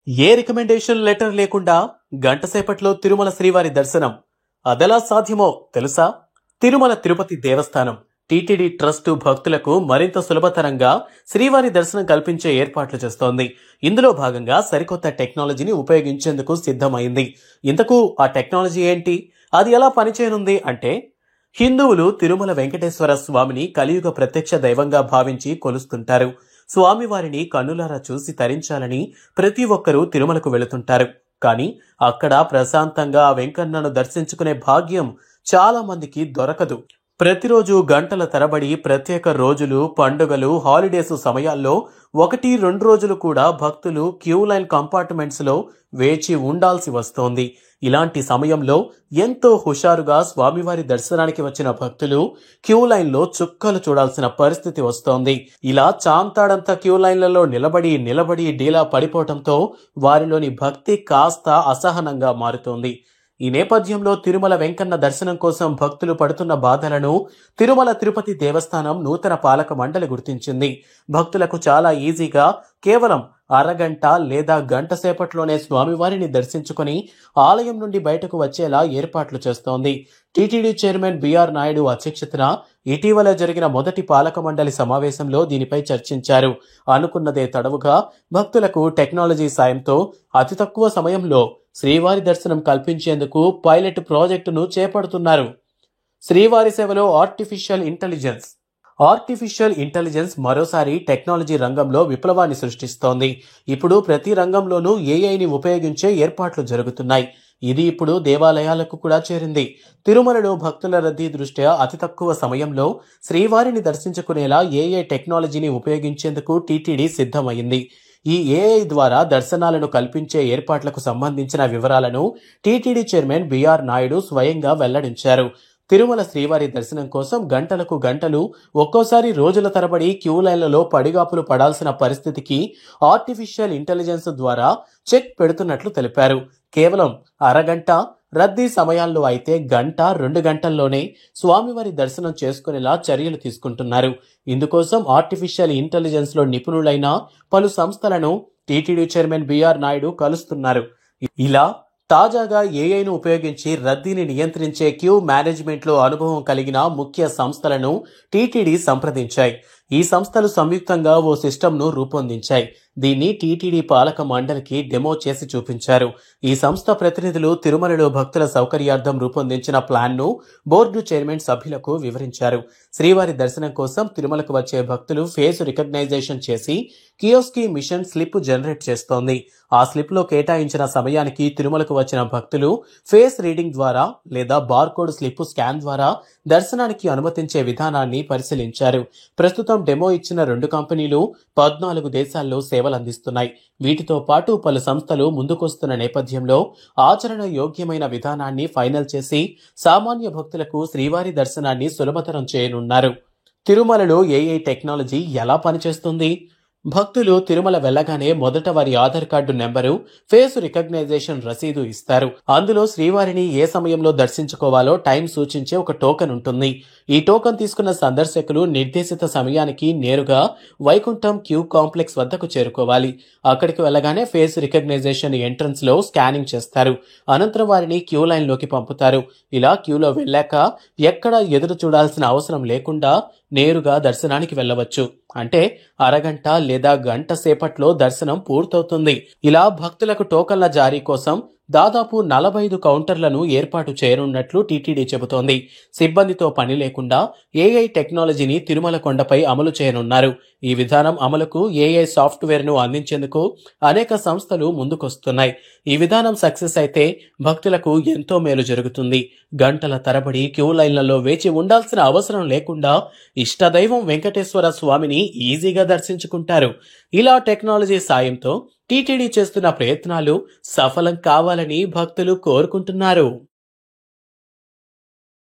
ఏ recommendation letter లేకుండా గంట సేపట్లో తిరుమల శ్రీవారి దర్శనం అదెలా సాధ్యమో తెలుసా? తిరుమల తిరుపతి దేవస్థానం టీటీడీ ట్రస్టు భక్తులకు మరింత సులభతరంగా శ్రీవారి దర్శనం కల్పించే ఏర్పాట్లు చేస్తోంది. ఇందులో భాగంగా సరికొత్త టెక్నాలజీని ఉపయోగించేందుకు సిద్ధమైంది. ఇంతకు ఆ టెక్నాలజీ ఏంటి? అది ఎలా పనిచేయనుంది అంటే, హిందువులు తిరుమల వెంకటేశ్వర స్వామిని కలియుగ ప్రత్యక్ష దైవంగా భావించి కొలుస్తుంటారు. స్వామివారిని కన్నులారా చూసి తరించాలని ప్రతి ఒక్కరూ తిరుమలకు వెళుతుంటారు. కానీ అక్కడ ప్రశాంతంగా ఆ వెంకన్నను దర్శించుకునే భాగ్యం చాలా మందికి దొరకదు. ప్రతిరోజు గంటల తరబడి ప్రత్యేక రోజులు, పండుగలు, హాలిడేస్ సమయాల్లో 1-2 రోజులు కూడా భక్తులు క్యూ లైన్ కంపార్ట్మెంట్స్ లో వేచి ఉండాల్సి వస్తోంది. ఇలాంటి సమయంలో ఎంతో హుషారుగా స్వామివారి దర్శనానికి వచ్చిన భక్తులు క్యూ లైన్ లో చుక్కలు చూడాల్సిన పరిస్థితి వస్తోంది. ఇలా చాంతాడంతా క్యూ లైన్లలో నిలబడి డీలా పడిపోవడంతో వారిలోని భక్తి కాస్త అసహనంగా మారుతోంది. ఈ నేపథ్యంలో తిరుమల వెంకన్న దర్శనం కోసం భక్తులు పడుతున్న బాధలను తిరుమల తిరుపతి దేవస్థానం నూతన పాలక మండలి గుర్తించింది. భక్తులకు చాలా ఈజీగా కేవలం అరగంట లేదా గంట సేపట్లోనే స్వామివారిని దర్శించుకుని ఆలయం నుండి బయటకు వచ్చేలా ఏర్పాట్లు చేస్తోంది. టీటీడీ చైర్మన్ బిఆర్ నాయుడు అధ్యక్షతన ఇటీవల జరిగిన మొదటి పాలక మండలి సమావేశంలో దీనిపై చర్చించారు. అనుకున్నదే తడవుగా భక్తులకు టెక్నాలజీ సాయంతో అతి తక్కువ సమయంలో శ్రీవారి దర్శనం కల్పించేందుకు పైలట్ ప్రాజెక్టును చేపడుతున్నారు. శ్రీవారి సేవలో ఆర్టిఫిషియల్ ఇంటెలిజెన్స్ మరోసారి టెక్నాలజీ రంగంలో విప్లవాన్ని సృష్టిస్తోంది. ఇప్పుడు ప్రతి రంగంలోనూ ఏఐని ఉపయోగించే ఏర్పాట్లు జరుగుతున్నాయి. ఇది ఇప్పుడు దేవాలయాలకు కూడా చేరింది. తిరుమలలో భక్తుల రద్దీ దృష్ట్యా అతి తక్కువ సమయంలో శ్రీవారిని దర్శించుకునేలా ఏఐ టెక్నాలజీని ఉపయోగించేందుకు టీటీడీ సిద్ధమైంది. ఈ ఏఐ ద్వారా దర్శనాలను కల్పించే ఏర్పాట్లకు సంబంధించిన వివరాలను టీటీడీ చైర్మన్ బిఆర్ నాయుడు స్వయంగా వెల్లడించారు. తిరుమల శ్రీవారి దర్శనం కోసం గంటలకు గంటలు, ఒక్కోసారి రోజుల తరబడి క్యూ లైన్లలో పడిగాపులు పడాల్సిన పరిస్థితికి ఆర్టిఫిషియల్ ఇంటెలిజెన్స్ ద్వారా చెక్ పెడుతున్నట్లు తెలిపారు. కేవలం అరగంట, రద్దీ సమయాల్లో అయితే 1-2 గంటల్లోనే స్వామివారి దర్శనం చేసుకునేలా చర్యలు తీసుకుంటున్నారు. ఇందుకోసం ఆర్టిఫిషియల్ ఇంటెలిజెన్స్ లో నిపుణులైన పలు సంస్థలను టీటీడీ చైర్మన్ బిఆర్ నాయుడు కలుస్తున్నారు. ఇలా తాజాగా ఏఐను ఉపయోగించి రద్దీని నియంత్రించే క్యూ మేనేజ్మెంట్లో అనుభవం కలిగిన ముఖ్య సంస్థలను టీటీడీ సంప్రదించాయి. ఈ సంస్థలు సంయుక్తంగా ఓ సిస్టమ్ను రూపొందించాయి. దీన్ని టీటీడీ పాలక మండలికి డెమో చేసి చూపించారు. ఈ సంస్థ ప్రతినిధులు తిరుమలలో భక్తుల సౌకర్యార్థం రూపొందించిన ప్లాన్ను బోర్డు చైర్మన్ సభ్యులకు వివరించారు. శ్రీవారి దర్శనం కోసం తిరుమలకు వచ్చే భక్తులు ఫేస్ రికగ్నైజేషన్ చేసి కియోస్కీ మిషన్ స్లిప్ జనరేట్ చేస్తోంది. ఆ స్లిప్ లో కేటాయించిన సమయానికి తిరుమలకు వచ్చిన భక్తులు ఫేస్ రీడింగ్ ద్వారా లేదా బార్కోడ్ స్లిప్ స్కాన్ ద్వారా దర్శనానికి అనుమతించే విధానాన్ని పరిశీలించారు. ప్రస్తుతం డెమో ఇచ్చిన 2 కంపెనీలు 14 దేశాల్లో సేవలందిస్తున్నాయి. వీటితో పాటు పలు సంస్థలు ముందుకొస్తున్న నేపథ్యంలో ఆచరణ యోగ్యమైన విధానాన్ని ఫైనల్ చేసి సామాన్య భక్తులకు శ్రీవారి దర్శనాన్ని సులభతరం చేయనున్నారు. తిరుమలలో ఏఐ టెక్నాలజీ ఎలా పనిచేస్తుంది? భక్తులు తిరుమల వెళ్లగానే మొదట వారి Aadhaar card number, face recognition రసీదు ఇస్తారు. అందులో శ్రీవారిని ఏ సమయంలో దర్శించుకోవాలో టైం సూచించే ఒక టోకెన్ ఉంటుంది. ఈ టోకెన్ తీసుకున్న సందర్శకులు నిర్దేశిత సమయానికి నేరుగా వైకుంఠం క్యూ కాంప్లెక్స్ వద్దకు చేరుకోవాలి. అక్కడికి వెళ్లగానే ఫేస్ రికగ్నైజేషన్ ఎంట్రన్స్ లో స్కానింగ్ చేస్తారు. అనంతరం వారిని క్యూ లైన్ లోకి పంపుతారు. ఇలా క్యూలో వెళ్ళాక ఎక్కడా ఎదురు చూడాల్సిన అవసరం లేకుండా నేరుగా దర్శనానికి వెళ్ళవచ్చు. అంటే అరగంట లేదా గంట సేపట్లో దర్శనం పూర్తవుతుంది. ఇలా భక్తులకు టోకన్ల జారీ కోసం దాదాపు 45 కౌంటర్లను ఏర్పాటు చేయనున్నట్లు టీటీడీ చెబుతోంది. సిబ్బందితో పని లేకుండా ఏఐ టెక్నాలజీని తిరుమల కొండపై అమలు చేయనున్నారు. ఈ విధానం అమలుకు ఏఐ సాఫ్ట్వేర్ ను అందించేందుకు అనేక సంస్థలు ముందుకొస్తున్నాయి. ఈ విధానం సక్సెస్ అయితే భక్తులకు ఎంతో మేలు జరుగుతుంది. గంటల తరబడి క్యూ లైన్లలో వేచి ఉండాల్సిన అవసరం లేకుండా ఇష్టదైవం వెంకటేశ్వర స్వామిని ఈజీగా దర్శించుకుంటారు. ఇలా టెక్నాలజీ సాయంతో టీటీడీ చేస్తున్న ప్రయత్నాలు సఫలం కావాలని భక్తులు కోరుకుంటున్నారు.